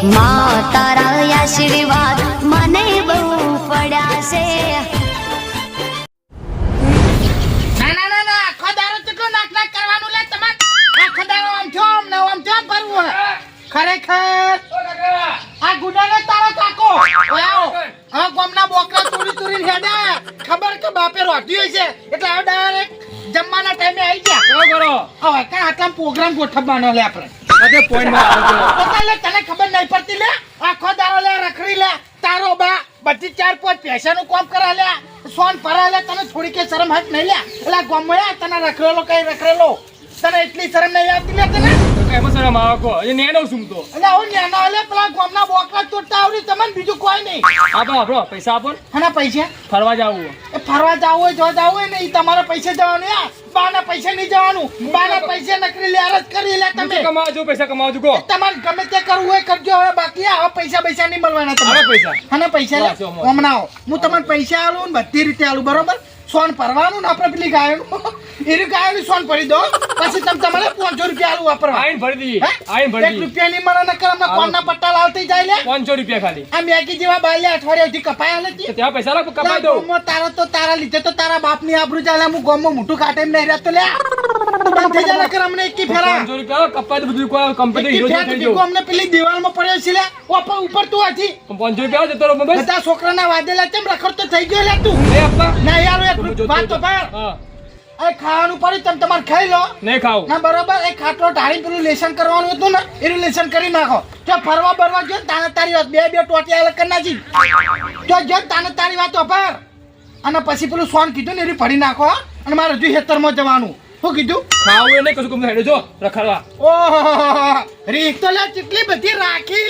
માં તારા આશીર્વાદ મને બહુ પડ્યા છે. ના ના ના ના આખો દારો કેટલો નાક નાક કરવાનું લે તમાર આખો દારો આમ જોમ ભરવું ખરેખર આ ગુડાને તારો કાકો ઓયાઓ હા ગોમના બોકરા તુરી હેડે ખબર કે બાપે રોટ્યો છે એટલે આ ડાયરેક્ટ જમવાના ટાઈમે આવી ગયા કરો કરો હવે કાં આટલા પ્રોગ્રામ ગોઠવવાનો લે આપણે અરે પોઈન્ટ માં આવજો એટલે તને ખબર નહીં પડતી લે આખો દારો લે રખડી લે તારો બા બધી 4-5 પૈસાનું કામ કરા લે સોન ભરા લે તને થોડી કે શરમ હટ નહીં લે એટલે ગોમળ્યા તને રખડેલો તને એટલી શરમ નહીં આવતી લે તને એમાં સર માવા કો એ નેનો છું તો એટલે આવું નેના લે પેલા ગોમના બોકરા તોડતા આવડી તમને બીજું કોઈ નહીં આપો આપો પૈસા આપો હના પૈસા ફરવા જાવું એ ફરવા જાવું હોય જો જાવું હોય ને ઈ તમારા પૈસા જવાનું યા બાના પૈસા નહીં જવાનું બાના પૈસા નકરી લેરજ કરી લે તમે કમાજો પૈસા કમાજો કો તમારે ગમે તે કરવું હોય કરજો હવે બાકી આ પૈસા નહીં મળવાના હવે પૈસા હના પૈસા લે હમણાં આવો હું તમને પૈસા આલું ને બધી રીતે આલું બરોબર સોન ભરવાનું ને આપણે પેલી ગાયનું સોન ભરી દો પછી તમે તમારે 500 રૂપિયા આલું વાપરવા આઈન ભરી દી 1 રૂપિયા ની મળે નકર અમને કોણના પટ્ટા લાવતી જાય લે 500 રૂપિયા ખાલી આ મેગી જેવા બાલ્યા અઠવાડિયાથી કપાયા નથી તો ત્યાં પૈસા લાગો કમાઈ દો તારા લીધે તો તારા બાપની આબરૂ ચાલે હું ગામમાં મોટું કાટે નહીં રહેતો લે બંધ થઈ જાય નકર અમને એકી ફેરા 500 રૂપિયા કપાઈ દો બધું કોઈ કંપની હીરો થઈ ગયો અમને પેલી દિવાલમાં પડ્યો છે લે ઉપર તું હતી 500 રૂપિયા જતો રહો બસ બધા છોકરાના વાદેલા કેમ રખડતો થઈ ગયો લે તું એ આપા ના યાર એક વાત તો ભાઈ હા આ ખાવાનું પડ્યું તમે તમારે ખાઈ લો નહીં ખાવ ના બરોબર એ ખાટલો ઢાળી પેલું લેસન કરવાનું હતું ને એનું લેસન કરી નાખો જો ફરવા બરવા ગયો તાને તારી વાત બે ટોટી અલગ કરી નાખી જો તાને તારી વાત પર અને પછી પેલું સોન કીધું ને એ ફરી નાખો અને મારે હજુ ખેતરમાં જવાનું શું કીધું ખાવું એને કશું કમ હેડો જો રખડવા ઓહો રીત તો લે કેટલી બધી રાખી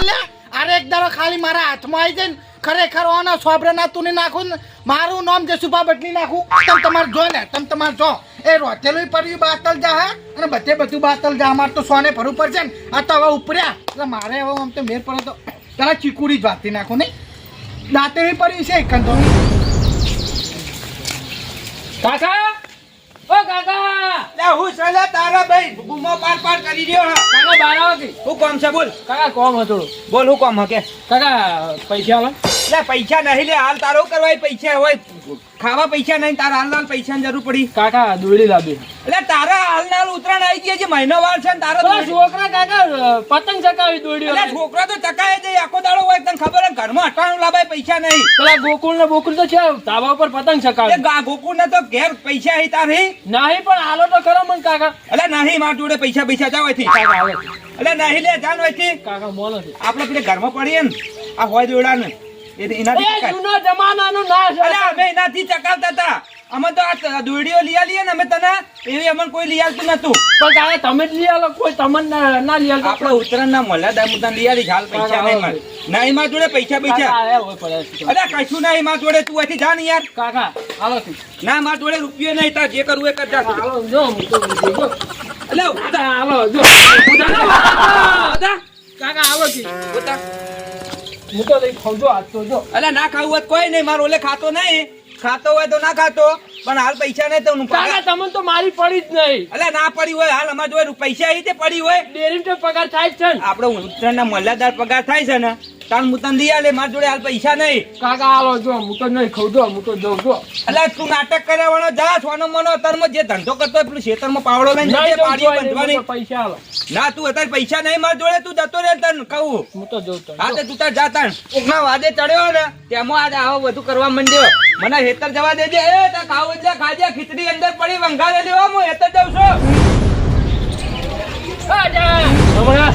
લે અરે એક દાડો ખાલી મારા હાથમાં આવી જાય ને ખરેખર ઓના સોબરે ના તું નાખું ને મારું નામ જસુભા બદલી નાખું તમારે જો ને તમારે જો એ રોટેલું પડ્યું બાતલ જા હે અને બધું બાતલ જા અમારે તો સોને ભરવું પડશે ને આ તો હવે ઉપર્યા એટલે મારે હવે આમ તો મેર પડે તો પેલા ચીકુડી જ વાતી નાખું ને દાંતેલી પડ્યું છે એક તો કાકા ઓ કાકા લે હું સલા તારા ભાઈ ગુમો પાર કરી રહ્યો હા કાકા બાર આવો કે હું કોમ છે બોલ કાકા કોમ હતો બોલ હું કોમ હકે કાકા પૈસા આલે લે પૈસા નહીં લે હાલ તારો કરવા પૈસા હોય ખાવા પૈસા નહીં તારા હાલ પૈસાની જરૂર પડી કાકા દોડી લાવી એટલે તારા હાલ ઉતરાણ આવી ગયા છે મહિનો વાર છે ને તારા છોકરા કાકા પતંગ ચકાવી દોડ્યો એટલે છોકરા તો ચકાય છે આખો દાડો હોય તને ખબર હે ઘરમાં અટાણું લાભાય પૈસા નહીં પેલા ગોકુળ ને બોકુળ તો છે ધાબા ઉપર પતંગ ચકાવે ગોકુળ ને તો ઘેર પૈસા હી તારે નહીં પણ હાલો તો ખરો મન કાકા એટલે નહીં માર જોડે પૈસા જાવ અહીંથી કાકા હાલો એટલે નહીં લે જાન અહીંથી કાકા મોનો છે આપણે પેલે ઘરમાં પડીએ ને આ હોય દોડા ને એનાથી એ જૂનો જમાનાનું નાશ અરે અમે એનાથી ચકાવતા હતા અમે તો આ દોડીઓ લઈ આલીએ ને અમે તને એવી અમને કોઈ લઈ આલતું નતું પણ કાકા તમે જ લઈ આલો કોઈ તમને ના લઈ આલો આપણે ઉત્તરાયણ ના મળ્યા દામુદાન લઈ આલી હાલ પૈસા નહીં મળે નહીં માર જોડે પૈસા કાકા આયા હોય પડે અરે કશું નહીં માર જોડે તું અહીંથી જા ને યાર કાકા હાલો ના માર જોડે રૂપિયો નહીં તાર જે કરવું એ કરજા હાલો જો હું તો જો એટલે હાલો જો કાકા હાલો કી ઉતા હું તો લઈ ખાવજો આજ તો જો અલે ના ખાવું હોય કોઈ નહીં મારો ઓલે ખાતો નહીં ખાતો હોય તો ના ખાતો પણ હાલ પૈસા નહીં તો કાકા તમને તો મારી પડી જ નહીં અલે ના પડી હોય હાલ અમાર જોડે પૈસા આવી તે પડી હોય ડેરી તો પગાર થાય જ છે ને આપણે ઉત્તરાયણના મલ્લાદાર પગાર થાય છે ને તાન મુતન લઈ આલે માર જોડે હાલ પૈસા નહીં કાકા હાલો જો હું તો નહીં ખાવ જો હું તો જઉં જો અલે તું નાટક કર્યા વાળો જા સોનો મનો અતરમાં જે ધંધો કરતો હોય પેલું ખેતરમાં પાવડો લઈને જજે પાડીઓ બંધવાની પૈસા હાલો ના તું અત્યારે પૈસા નહીં માર જોડે તું જતો રે તને કહું હું તો જઉં તો હા તે તું તાર જા તાણ કોકના વાદે ચડ્યો ને તેમાં આજે આવો બધું કરવા માંડ્યો મને હેતર જવા દેજે એ તા ખાવ એટલે ખાજે ખીચડી અંદર પડી વંગારે લેવા હું હેતર જાઉં છું હમણાં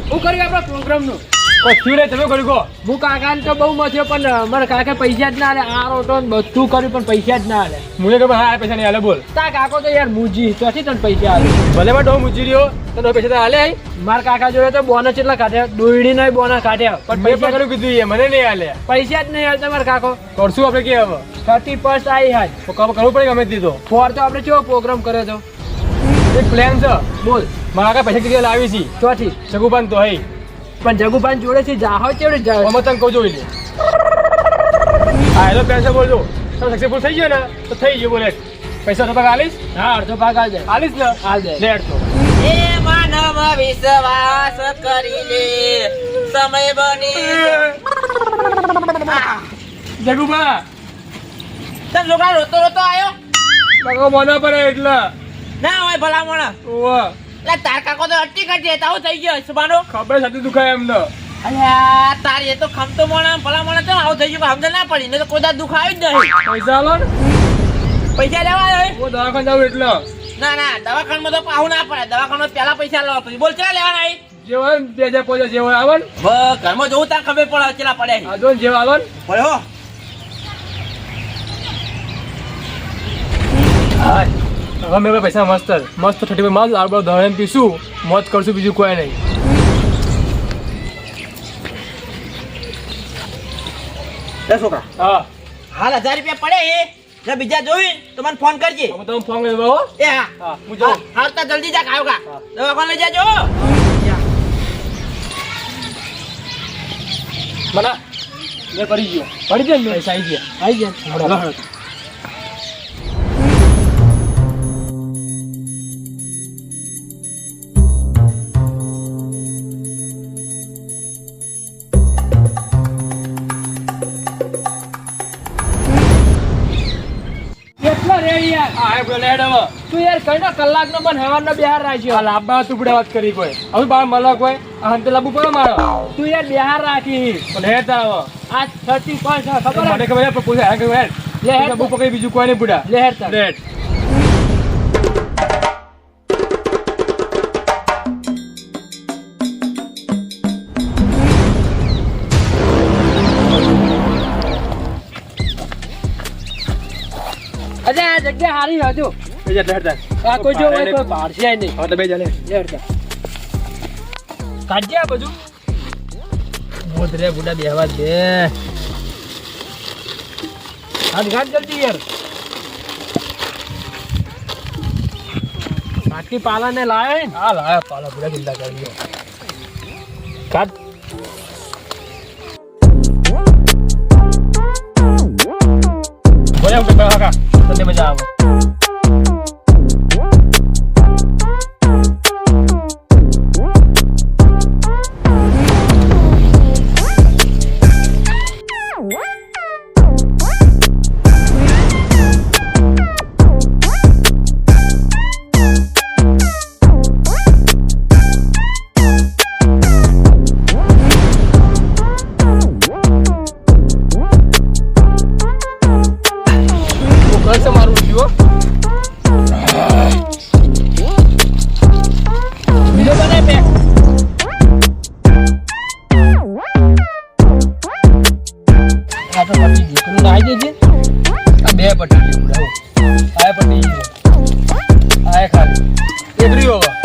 શું કર્યું આપણા પ્રોગ્રામ નું કશું નહીં તમે કર્યું કહો હું કાકાને તો બહુ મથ્યો પણ મારા કાકા પૈસા જ ના આલે આ રોટો બધું કર્યું પણ પૈસા જ ના આલે મને ખબર હા પૈસા નહીં આલે બોલ તા કાકો તો યાર મુજી ત્યાંથી તને પૈસા આલે ભલે માં ડો મુજી રહ્યો તને પૈસા તો આલે મારા કાકા જોડે તો બોનસ કેટલા કાઢ્યા દોયડી નહીં બોનસ કાઢ્યા પણ પૈસા કર્યું કીધું મને નહીં આલે પૈસા જ નહીં આલે તમારા કાકો કરશું આપણે કે હવે 30% આવી હાજ તો કરવું પડે ગમે દીધો ફોર તો આપણે કેવો પ્રોગ્રામ કર્યો તો એક પ્લાન છે બોલ મારા કાકા પૈસા કીધે લાવી છે ચોથી જગુપાન તો હઈ પણ જગુપાન જોડે થી જાહો કેવડે જાવ અમે તને કહું જોઈ લે હા હેલો પેન્શન બોલજો તમે સક્સેસફુલ થઈ ગયો ને તો થઈ ગયો બોલે પૈસા અડધો ભાગ આલીશ હા અડધો ભાગ આલ દે આલીશ ને હાલ દે લે 800 એ માનવ વિશ્વાસ કરી લે સમય બની જગુભા તમ છોકરા રોતો રોતો આવ્યો કાકો મને પડે એટલે ના હોય ભલા મોણા ઓવા એટલે તાર કાકો તો અટકી કરજે તાવ થઈ ગયો સુબાનો ખબર સાથે દુખાય એમને અલ્યા તાર એ તો ખમતો મોણા ભલા મોણા તો આવું થઈ ગયું સમજ ના પડી ને તો કોઈ દા દુખ આવી જ નહીં પૈસા આલો ને પૈસા લેવા હોય હું દવાખાને જાઉં એટલે ના ના દવાખાનામાં તો પાહુ ના પડે દવાખાનામાં પહેલા પૈસા લેવા પડે બોલ ચેલા લેવાના આવી જે હોય ને 2050 જે હોય આવે ને ઘરમાં જોવું તાર ખબર પડે ચેલા પડે આ જો ને જેવા આલો ને પડે હો હવે મેં પૈસા મસ્ત મસ્ત 35 માં આડબો દહન પીશું મોજ કરશું બીજું કોઈ નહીં એ છોકરા હા હાલ 1000 રૂપિયા પડે જો બીજા જોઈ તો મને ફોન કરજે હું તમને ફોન કરી દઉં એ હા હા હું જાઉં હાલ તો જલ્દી જા ખાવ કા દવાખાને લઈ જાજો મને મેં પડી ગયો પૈસા આવી ગયા કેટલો રે યાર આ બોલે હેડવા તું યાર કઈનો કલાકનો પણ હવારનો બિહાર રાખ્યો આ લાંબા તું પડે વાત કરી કોઈ હવે બાર મલક હોય આ હંતે લાબુ પડો મારો તું યાર બિહાર રાખી પણ હેડ આવો આ 35 ખબર મને ખબર હે પણ પૂછે હે હેડ લે હેડ લાબુ પકડી બીજું કોઈ નહીં પૂડા લે હેડ હેડ અરે આ જગ્યા હારી હજુ આ કોઈ જો હોય કોઈ બહાર છે નહીં હવે તો બે જણે કાઢજે આ બધું મોત રે બુડા બેહવા દે કાઢ જલ્દી યાર બાકી પાલા ને લાયો ને હા લાયા પાલા બુડા ગિલ્લા કરી કાઢ બોલ્યા કે કાકા તને મજા આવે મારું જીવો બીજો બને પેક આ તો પટી ગયું તું નાઈ દેજે આ બે પટી ગયું બરાબર આ પટી ગયું આ ખાલી એટલી હોવા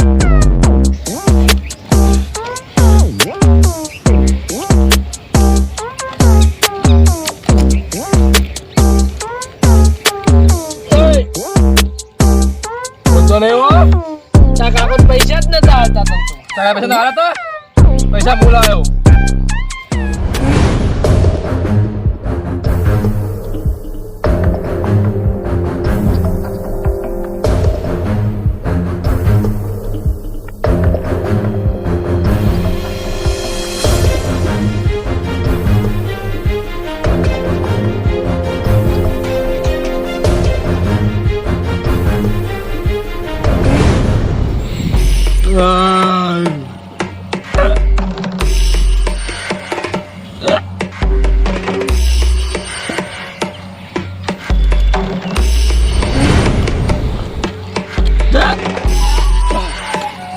પૈસા જ નતા આવતા તને તારા પૈસા ના હતા પૈસા મૂળ આવ્યો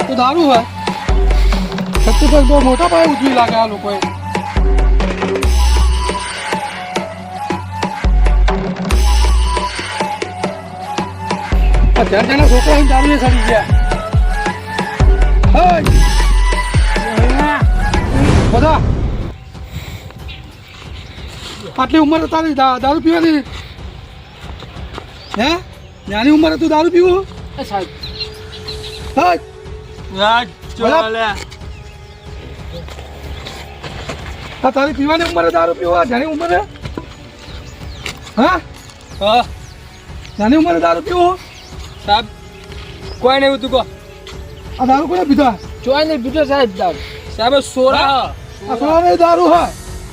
તો દારૂ હે છત્તીસગઢ બહુ મોટા પાયે ઉજવી લાગે આ લોકોએ જણા છોકરા દારૂ સડી ગયા બધા આટલી ઉંમર તારી દારૂ પીવાની હે નાની ઉંમરે તું દારૂ પીવું તારી પીવાની ઉંમરે દારૂ પીવા નાની ઉંમરે હા નાની ઉંમરે દારૂ પીવો સાહેબ કોઈ નહીં તું કહો આ દારૂ કોને પીધા ચોય નહીં પીતો સાહેબ દારૂ સાહેબ સોરા આ સોડા નહીં દારૂ હે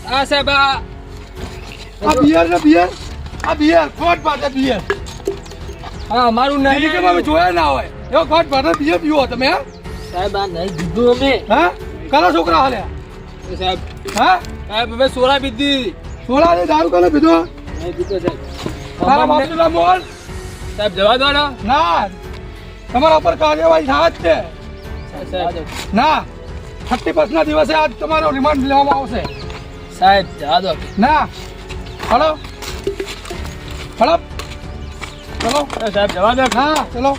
હા સાહેબ આ બિયર ને બિયર આ બિયર ખોટ પાટે બિયર હા અમારું નહીં કે અમે જોયા ના હોય એવો ખોટ પાટે બિયર પીવો તમે હે સાહેબ આ નહીં દીધું અમે હા કલા છોકરા હાલે સાહેબ હા સાહેબ અમે સોરા પીધી સોડા ને દારૂ કલે પીધો નહીં પીતો સાહેબ તારા બાપનું નામ બોલ સાહેબ જવા દો ને ના તમારા ઉપર કાર્યવાહી થાય જ છે સાહેબ ના 31 ના દિવસે આજ તમારો રિમાન્ડ લેવામાં આવશે સાહેબ જવા દો ના હલો હલો ચલો સાહેબ જવા દો હા ચલો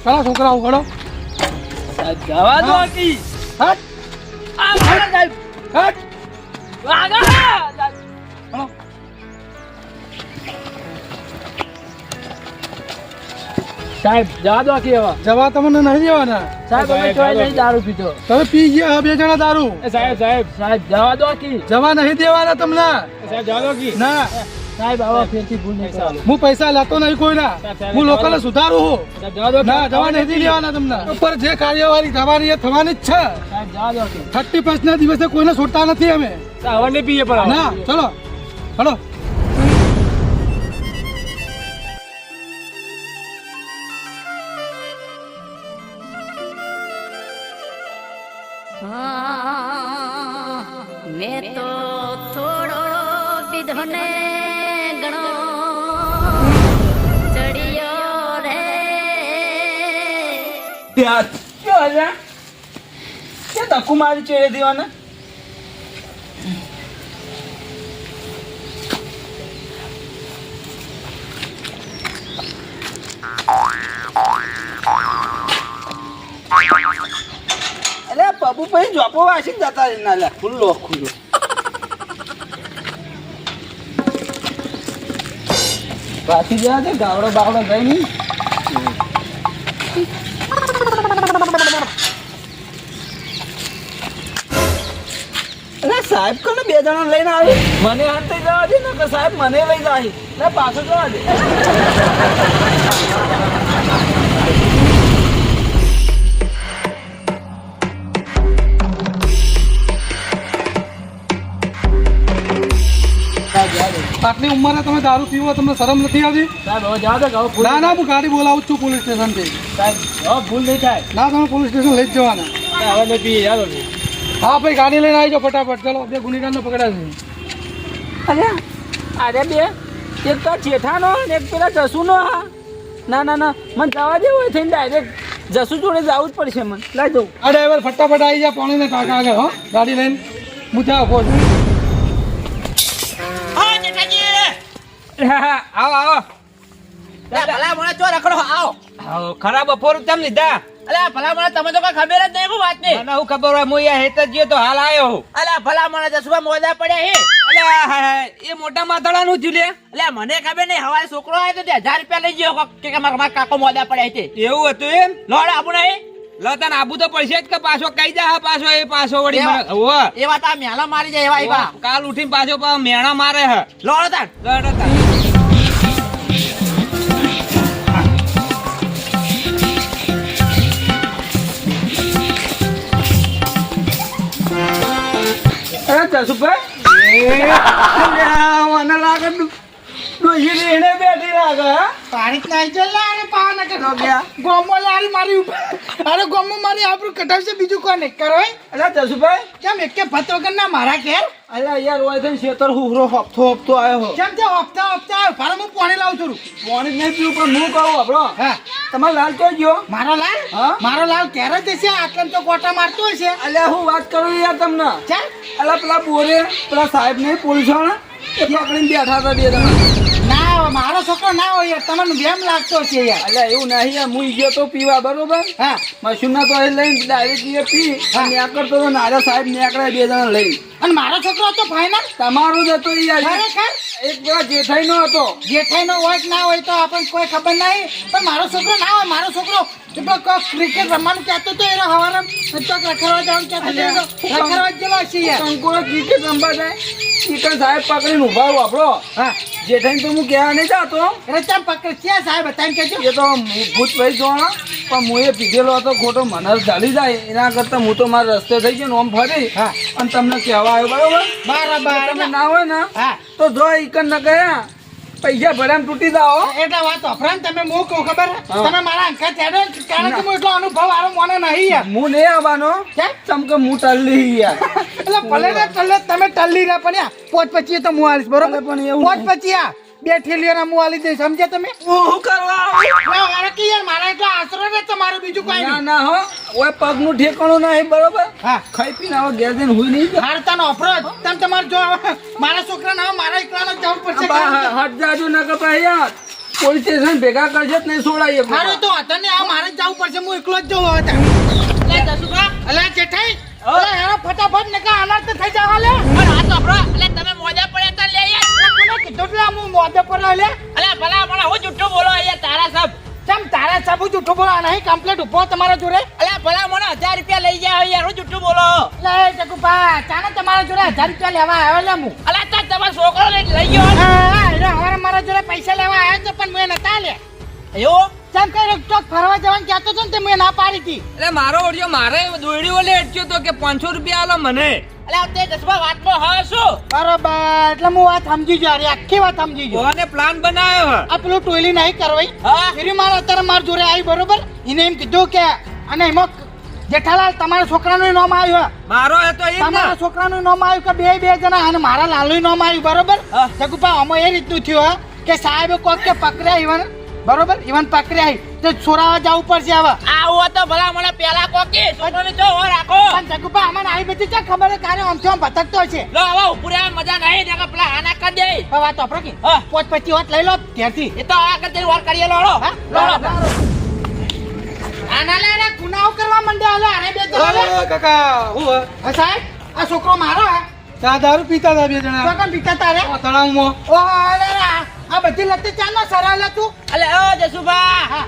ચલો છોકરાઓ હલો સાહેબ જવા દો કી હટ આ મારા સાહેબ હટ વાગા હલો સાહેબ જવા દો કી હવે જવા તમને નહીં દેવાના સાહેબ અમે ચોય નહીં દારૂ પીતો તમે પી ગયા બે જણા દારૂ સાહેબ સાહેબ સાહેબ જવા દો કી જવા નહીં દેવાના તમને સાહેબ જવા દો કી ના સાહેબ આવા ફેરથી ભૂલ નહીં કરવાની હું પૈસા લેતો નહીં કોઈના હું લોકોને સુધારું છું સાહેબ જવા દો ના જવા નહીં દેવાના તમને ઉપર જે કાર્યવાહી થવાની એ થવાની જ છે સાહેબ જવા દો કી 31 ના દિવસે કોઈને છોડતા નથી અમે સાહેબ હવે નહીં પીએ પણ ના ચલો હલો મેં તો થોડો પીધો ને ઘણો ચડિયો રે ત્યાં ક્યાં હલ્યા ક્યાં ધક્કુ મારી ચેડે દેવાના અલે પપ્પુ પછી જોપો વાસી જતા રહે ના લે ખુલ્લો ખુલ્લો પાછી જવા દે ગાવડો બાવડો ગઈ નહીં અરે સાહેબ કોને બે જણા લઈને આવી મને હાથે જવા દે ને કે સાહેબ મને લઈ જાય ને પાછો જવા દે આટલી ઉંમરે તમે દારૂ પીવો તમને શરમ નથી આવતી સાહેબ હવે જવા દો કે હવે ભૂલ ના ના હું ગાડી બોલાવું છું પોલીસ સ્ટેશનથી સાહેબ હવે ભૂલ નહીં થાય ના તમે પોલીસ સ્ટેશન લઈ જ જવાના હવે નહીં પીએ ચાલો કી હા ભાઈ ગાડી લઈને આવી જાઓ ફટાફટ ચલો બે ગુનેગારને પકડ્યા છે અરે અરે બે એક તો જેઠાનો ને એક પેલા જસુનો હા ના ના ના મને જવા દેવું હોય થઈને ડાયરેક્ટ જસુ જોડે જવું જ પડશે મને લઈ જવું આ ડ્રાઈવર ફટાફટ આવી જા પાણીને ટાંકા આગળ હો ગાડી લઈને હું ત્યાં ઉભો છું આવો આવો ભલા મને ચો રખડો આવો આવો ખરાબ બપોર તેમ લીધા અલ્યા ભલા મને તમે તો કઈ ખબર જ નહીં વાત ની મને હું ખબર હોય હું યા હેતર ગયો તો હાલ આવ્યો હું અલ્યા ભલા મને જસુભા મોદા પડ્યા હે અલ્યા એ મોટા માથાડાનું થયું લે અલ્યા મને ખબર નહીં હવારે છોકરો આવ્યો તો 1000 રૂપિયા લઈ ગયો કે મારા કાકો મોદા પડ્યા છે એવું હતું એમ લોડ આબુ નહીં લતન આબુ તો પડશે જ કે પાછો કઈ જા પાછો એ પાછો વળી મને હોવે. એ વાત આ મેલા મારી જાય એવા એવા કાલ ઉઠીને પાછો મેણા મારે હે લોડ તાર લડ હતા. અરે જસુભાઈ મને લાગે ડોશી એને બેઠી લાગે હે પાણી જ નાઈ ચાલ અરે પાવા ના કરો ગયા ગોમો લારી મારી ઉપર અરે ગોમો મારી આપણું કટાવશે બીજું કોને કરો અરે જસુભાઈ કેમ એક કે ભત વગર ના મારા ઘેર અલ્યા યાર ઓય થઈને શેતર હુરો હપ્તો આવ્યો હો કેમ તે હપ્તા હપ્તા ભારે હું પાણી લાવું છું પાણી નહીં પીવું પણ હું કહું આપણો હા તમારો લાલ તો ગયો મારો લાલ હા? મારો લાલ ક્યારે જશે આટલે તો કોટા મારતો હશે અલ્યા હું વાત કરું યાર તમને ચાલ અલ્યા પેલા બોરે પેલા સાહેબ નહીં પોલીસ વાળા એ પકડીને બેઠા હતા બે જણા ના મારો છોકરો ના હોય યાર તમને વેમ લાગતો છે યાર અલ્યા એવું નહીં યાર હું ગયો તો પીવા બરોબર હા મશીનના તો એ લઈને ડાયરેક્ટ પી નેકળતો તો નારા સાહેબ નેકળ્યા બે જણા લઈને અને મારો છોકરો હતો ફાઈનલ તમારો જ હતો ઈ યાર ખરેખર એક પેલા જેઠાઈ નો હતો જેઠાઈ નો હોય કે ના હોય તો આપણને કોઈ ખબર નહીં પણ મારો છોકરો ના હોય મારો છોકરો તો કોક ક્રિકેટ રમવાનું કહેતો તો એનો હવારે ચોક રખડવા જવાનું કહેતો તો એનો રખડવા જ ગયેલો હશે યાર. કંકોડો ક્રિકેટ રમવા જાય ચિકન સાહેબ પકડીને ઉભા વાપરો હા જેઠાણી તો હું કહેવા નહીં જાતો એટલે ચમ પકડ છે સાહેબ બતાવીને કહેજો. એ તો ભૂત ભાઈ જોણો પણ હું એ પીધેલો હતો ખોટો મને ચાલી જાય એના કરતા હું તો મારા રસ્તે થઈ ગયો ને આમ ફરી હા. અને તમને કહેવા આવ્યો બરોબર બરાબર તમે ના હોય ને હા તો જો ઈકન ન ગયા પૈસા ભર્યા તૂટી જાઓ એટલે વાત અફરાન તમે હું કહું ખબર હા. તમે મારા અંકા ચેડો કારણ કે હું એટલો અનુભવ આરો મને નહીં યાર. હું નહીં આવવાનો કેમ? ચમકે હું ટલ્લી યાર એટલે ભલે ને ટલ્લે તમે ટલ્લી રહ્યા પણ યાર પોચ પછી તો હું આલીશ બરોબર પણ એવું પોચ પછી આ બે ઠેલીઓના હું આલી દઈશ સમજ્યા તમે. હું કરવા ના, મારે કે યાર મારા એટલો આશરો ને તમારું બીજું કોઈ ના નહીં. ના હો ઓય પગનું ઠેકાણું નહીં બરોબર હા ખાઈ પીને આવો ઘેર જઈને હુઈ નહીં જાય. હારતાનો અફરોજ તમે તમારે જો મારા છોકરા ના મારા એકલાનો જ જવું પડશે. હટ જાજો ન કપાય યાર પોલીસ સ્ટેશન ભેગા કરશે જ નહીં છોડાય હારું તો હતા ને આ મારે જ જવું પડશે હું એકલો જ જવું હવે ત્યાં. અલા જેઠાઈ અલા હેરો ફટાફટ ને કા અનર્થ થઈ જાવ લે. પણ આ તો બ્રો એટલે તમે મોજા પડ્યા તા લે યાર. કોને કીધું તું આ હું મોઢે પર લે. અલે ભલા મને હું જુઠ્ઠું બોલો યાર તારા સબ. ચમ તારા સાબુ જૂઠું બોલા નહીં કમ્પ્લેટ ઉભો તમારા જોડે. અલે ભલા મને 1000 રૂપિયા લઈ જાય યાર હું જુઠ્ઠું બોલો. લે જગુભા ચાને તમારા જોડે 1000 રૂપિયા લેવા આવ્યો લે હું. અલે તાર તમારો છોકરો લઈ ગયો ને. હા એટલે હવે મારા જોડે પૈસા લેવા આવ્યો છે પણ મેં નતા લે. એવું ચમ કઈ ચોક ફરવા જવાનું કહેતો હતો ને તે મેં ના પાડી હતી. એટલે મારો ઓડિયો મારે દોડ્યો લે અટક્યો તો કે 500 રૂપિયા આલો મને અલે તે જસબા વાતમાં હા શું બરોબર એટલે હું વાત સમજી ગયો અરે આખી વાત સમજી ગયો. ઓને પ્લાન બનાવ્યો હે. આ પેલું ટોયલી નહીં કરવાઈ હા ફરી મારા અત્યારે મારા જોડે આવી બરોબર એને એમ કીધું કે અને એમાં જેઠાલાલ તમારા છોકરાનું નામ આવ્યું મારો એ તો ઈ જ તમારા ને છોકરાનું નામ આવ્યું કે બે જણા અને મારા લાલુનું નામ આવ્યું બરોબર હા. જગુભા આમાં એ રીતનું થયું હે કે સાહેબે કોક કે પકડ્યા ઈવન બરોબર ઈવન પકડ્યા તો છોરાવા જવું પડશે હવે. આવું તો ભલા મને પેલા કોકી છોકરોને જો હો રાખો. પણ જગુભા અમને આવી બધી ક્યાં ખબર હે કારે આમથી આમ ભટકતો હશે. લો હવે ઉપરે મજા નહીં દેખા પેલા આના કરી દે. હવે વાત વાપરો કે હા. પોચ પછી વાત લઈ લો ત્યાંથી એ તો આ કરતી વાર કરીએ લો લો. હા? લો લો. આના લાયના ગુનાઓ કરવા માંડ્યા હાલે આને બે જણા કાકા હું હા સાહેબ આ છોકરો મારો હે ચા દારૂ પીતા હતા બે જણા તો કેમ પીતા તારે તળાવમાં ઓહો અરે આ બધી લત્તી ચાલ ના સરા લે તું અલે ઓ જસુભા હા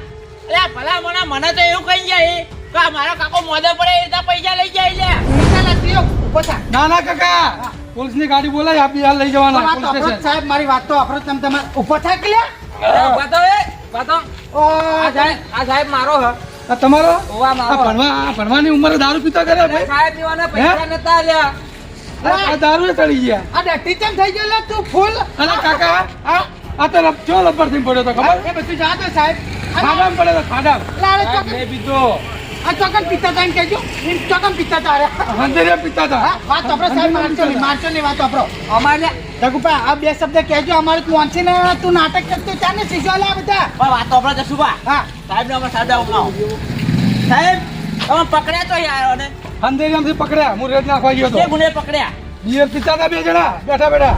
અલે ભલા મને તો એવું કહી જાય કે આ મારો કાકો મોદે પડે એ તો પૈસા લઈ જાય લે. પૈસા લત્તીઓ ઉભો થા ના ના કાકા પોલીસની ગાડી બોલાય આપી હાલ લઈ જવાના વાત પોલીસ અફરોજ સ્ટેશન સાહેબ મારી વાત તો અફરોજ તમે તમારે ઉભો થા કે લે વાતો એ વાતો ઓ આ સાહેબ મારો હે આ તમારો ઓવા આ મારો ભણવાની ઉંમરે દારૂ પીતા કર્યા ભાઈ સાહેબ પીવાના પૈસા નતા આલ્યા આ દારૂ ચડી ગયા આ ડટી ચમ થઈ ગયો લે તું ફૂલ અને કાકા આ તો ચો લબર થી પડ્યો તો ખબર એ બધું જા દે સાહેબ ખાડામ પડ્યો તો ખાડામ લારે મેં ચોકન પીધો આ ચોકન પીતા તા એમ કહેજો એમ ચોકન પીતા તા અરે હંધેરિયા પીતા હતા હા વાત અફરોજ સાહેબ મારચો ની વાત અફરો અમારે જગુભા આ બે શબ્દ કહેજો અમારે મોનસી ને તું નાટક કરતો ચાને શીખવા લે બધા પણ વાત તો આપણે જસુભા હા સાહેબ ને અમે સાદા ઉનાવ સાહેબ તમે પકડ્યા તો યાર અને હંધેરિયામાંથી પકડ્યા હું રેડ નાખવા ગયો કે હતો ગુને પકડ્યા બિયર પીતા હતા બે જણા બેઠા બેઠા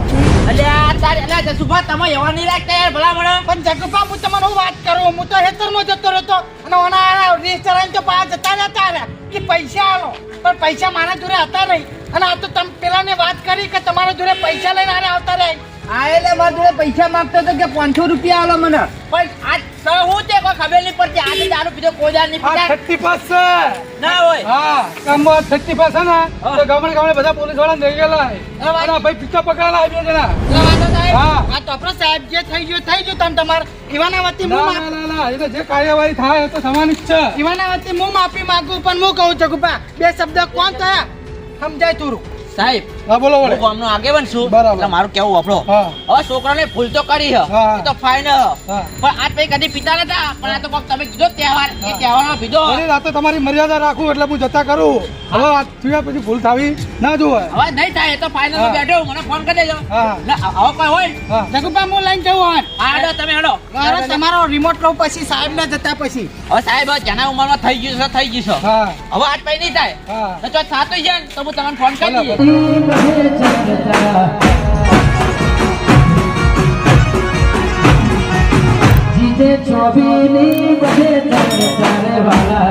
અલે આ તારે અલે જસુભા તમે એવા નહીં રાખતા યાર ભલા મને. પણ જગુભા હું તમને હું વાત કરું હું તો હેતરમાં જતો રહેતો અને ઓના રેસ્ટોરન્ટ તો પાછા જતા રહેતા રહ્યા કે પૈસા આલો પણ પૈસા મારા જોડે હતા નહીં અને આ તો તમે પેલાને વાત કરી કે તમારા જોડે પૈસા લઈને આરે આવતા રહે આ એટલે મારા જોડે પૈસા માંગતો તો કે 500 રૂપિયા આલો મને પણ આજ તો હું તે કોઈ ખબર નહીં પડતી આજે દારૂ પીધો કોજાર નહીં આ પીતા 35 છે ના હોય. હા કામમાં 35 છે ને તો ગામડે બધા પોલીસ વાળા લઈ ગયેલા અને ભાઈ પિતા પકડાયેલા આ બે જણા એટલે વાંધો સાહેબ હા. આ તો આપણો સાહેબ જે થઈ ગયું તમે તમારે ઈવાના વતી ના હું ના ના ના એટલે જે કાર્યવાહી થાય એ તો થવાની જ છે ઈવાના વતી હું માફી માંગુ પણ હું કહું જગુભા બે શબ્દ કોણ થયા સમજાય તુરું સાહેબ હા બોલો હું વળે ગામનો આગેવાન છું બરાબર. એટલે મારું કેવું વાપરો હા હવે છોકરાને ભૂલ તો કરી હે હા. એ તો ફાઇન હે હા. પણ આજ પછી કદી પીતા નતા પણ આ તો કોક તમે કીધો તહેવાર એ તહેવારમાં પીધો અરે રાતે તમારી મર્યાદા રાખું એટલે હું જતા કરું હવે આ થયા પછી ભૂલ થાવી ના જોવે હવે નહીં થાય એ તો ફાઇનલ હા. બેઠો મને ફોન કરી દેજો હા. ના, હવે કોઈ હોય ને, હા જગુભા હું લઈને જવું હોત હા હેડો તમે હેડો મારો તમારો રિમોટ લઉં પછી સાહેબ ના જતા પછી હવે સાહેબ હવે જેના ઉંમરમાં થઈ ગયું છે થઈ ગયું છે હા હવે આજ પછી નહીં થાય હા ને જો થતું જાય ને તો હું તમને ફોન કરી ભલે, દઈએ જીતે ચોબીની બધે તારે વાલા